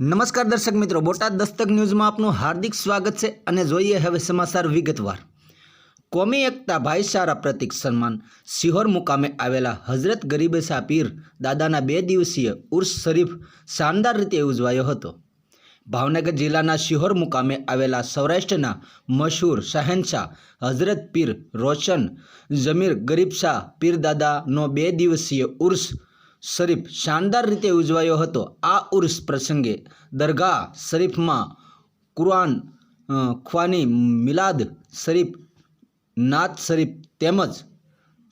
નમસ્કાર દર્શક મિત્રો, બોટાદ દસ્તક ન્યૂઝમાં આપનું હાર્દિક સ્વાગત છે અને જોઈએ હવે સમાચાર વિગતવાર। કોમી એકતા ભાઈચારા પ્રતીક સન્માન સિહોર મુકામે આવેલા હઝરત ગરીબેશા પીર દાદાના 2 દિવસીય ઉર્સ શરીફ શાનદાર રીતે ઉજવાયો હતો। ભાવનગર જિલ્લાના સિહોર મુકામે આવેલા સૌરાષ્ટ્રના મશહૂર શહેનશાહ હઝરત પીર રોશન જમીર ગરીબશા પીર દાદાનો 2 દિવસીય ઉર્સ શરીફ શાનદાર રીતે ઉજવાયો હતો। આ ઉર્સ પ્રસંગે દરગાહ શરીફમાં કુરાન ખ્વાની, મિલાદ શરીફ, નાત શરીફ તેમજ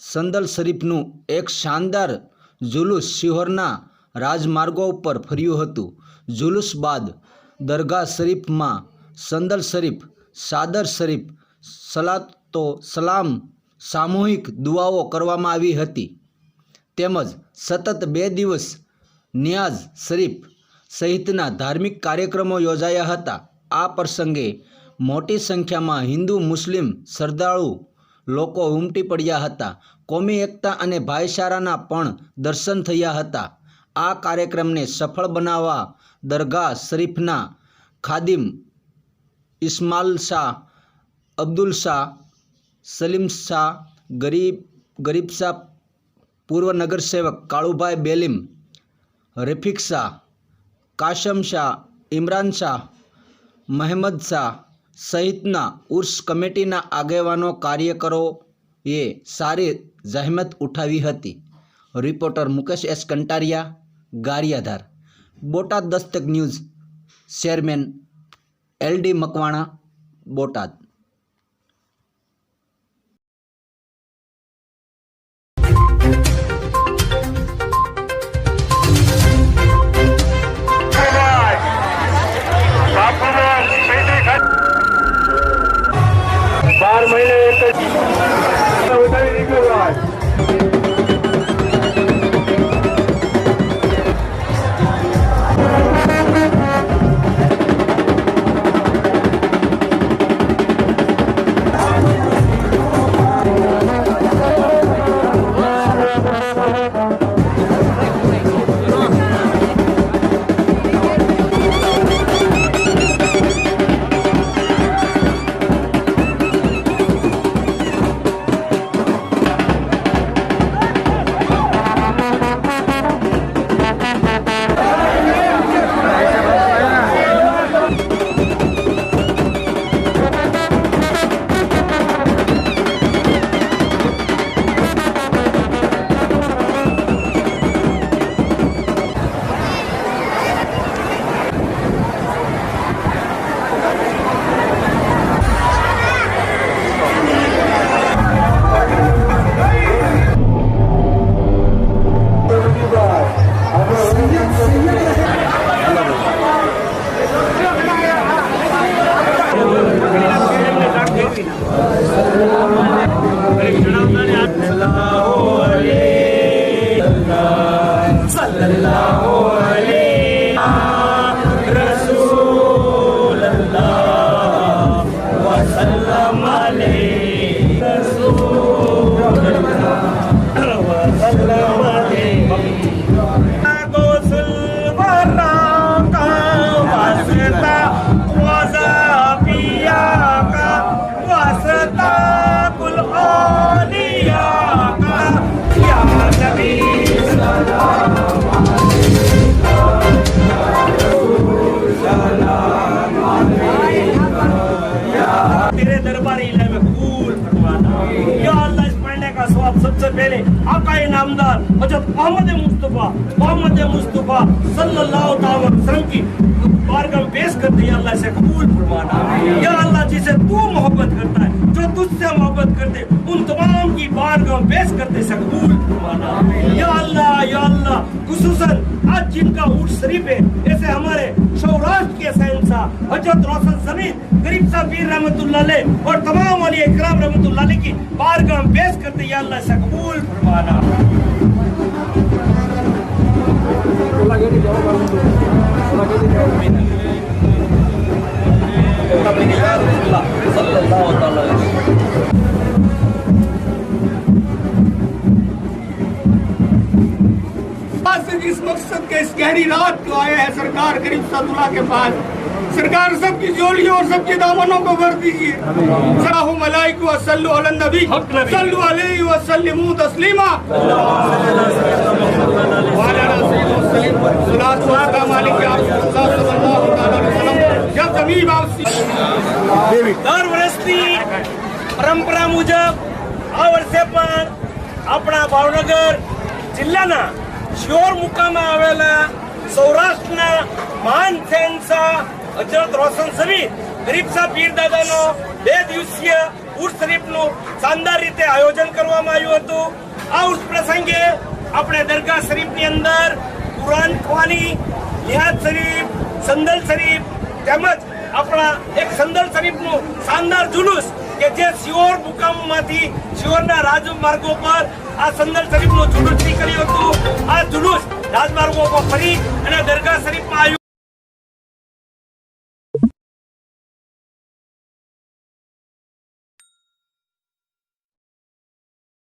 સંદલ શરીફનું એક શાનદાર જુલુસ સિહોરના રાજમાર્ગો ઉપર ફર્યું હતું। જુલુસ બાદ દરગાહ શરીફમાં સંદલ શરીફ, સાદર શરીફ, સલાતો સલામ, સામૂહિક દુઆઓ કરવામાં આવી હતી તેમજ સતત 2 દિવસ નિયાઝ શરીફ સહિતના ધાર્મિક કાર્યક્રમો યોજાયા હતા। આ પ્રસંગે મોટી સંખ્યામાં હિન્દુ મુસ્લિમ શ્રદ્ધાળુ લોકો ઉમટી પડ્યા હતા। કોમી એકતા અને ભાઈચારાના પણ દર્શન થયા હતા। આ કાર્યક્રમને સફળ બનાવવા દરગાહ શરીફના ખાદિમ ઇસ્માલ શાહ, અબ્દુલ શાહ, સલીમ શાહ, ગરીબ શાહ, પૂર્વ નગરસેવક કાળુભાઈ બેલીમ, રફીક શાહ, કાશમ શાહ, ઇમરાન શાહ, મહેમદ શાહ સહિતના ઉર્સ કમિટીના આગેવાનો કાર્યકરોએ સારી જહેમત ઉઠાવી હતી। Reporter Mukesh S Kantariya, Gariadhar. Botad Dastak news, chairman LD Makwana, Botad. सबसे पहले आकाए नामदार हजरत मोहम्मद मुस्तफा सल्लल्लाहु अलैहि वसल्लम की बारगाह में पेश करते हैं। अल्लाह से कबूल फरमाना। या अल्लाह जिसे तू मोहब्बत करता है, जो तुझसे मोहब्बत करते, उन तमाम की बारगाह में पेश करते से कबूल फरमाना। या अल्लाह खुसूसन आज जिनका उर्स शरीफ है, ऐसे हमारे सौराष्ट्र के शहंशाह हजरत रोशन जमीर गरीबशाह पीर रहमतुल्लाह अलैह और तमाम औलिया इकराम रहमतुल्लाह अलैह की बारगाह में पेश करते हैं। अल्लाह से कबूल फरमाना। बस इस मकसद के इस गहरी रात को आए हैं सरकार करीब सदुल्ला के पास। सरकार सबकी झोलियों और सबके दामनों को भर दीजिए। सलाहु मलाइकु व सल्लु अला नबी सल्लु अलैहि व सल्लिमू तस्लीमा। वाला रसूल सल्लल्लाहु अलैहि वसल्लम जब जमीन वापसी દર વર્ષની પરંપરા મુજબ આ વર્ષે પણ આપણા ભાવનગર જિલ્લાના શિહોર મુકામે આવેલા સૌરાષ્ટ્રના મહાન શહેનશાહ હજરત રોશન શરીફ ગરીબ શાહ પીર દાદાનો 2 દિવસીય ઉર્સ શરીફનું શાનદાર રીતે આયોજન કરવામાં આવ્યું હતું। આ ઉર્સ પ્રસંગે આપણે દરગાહ શરીફની અંદર કુરાન ખ્વાની, નિહાદ શરીફ, સંદલ શરીફ તેમજ આપણા એક સંદલ શરીફનું શાનદાર જુલુસ કે જે શિહોર મુકામમાંથી શિહોરના રાજમાર્ગો પર આ સંદલ શરીફનું જુલુસ નીકળ્યું હતું। આ જુલુસ રાજમાર્ગો પર ફરી અને દરગાહ શરીફમાં આવ્યું।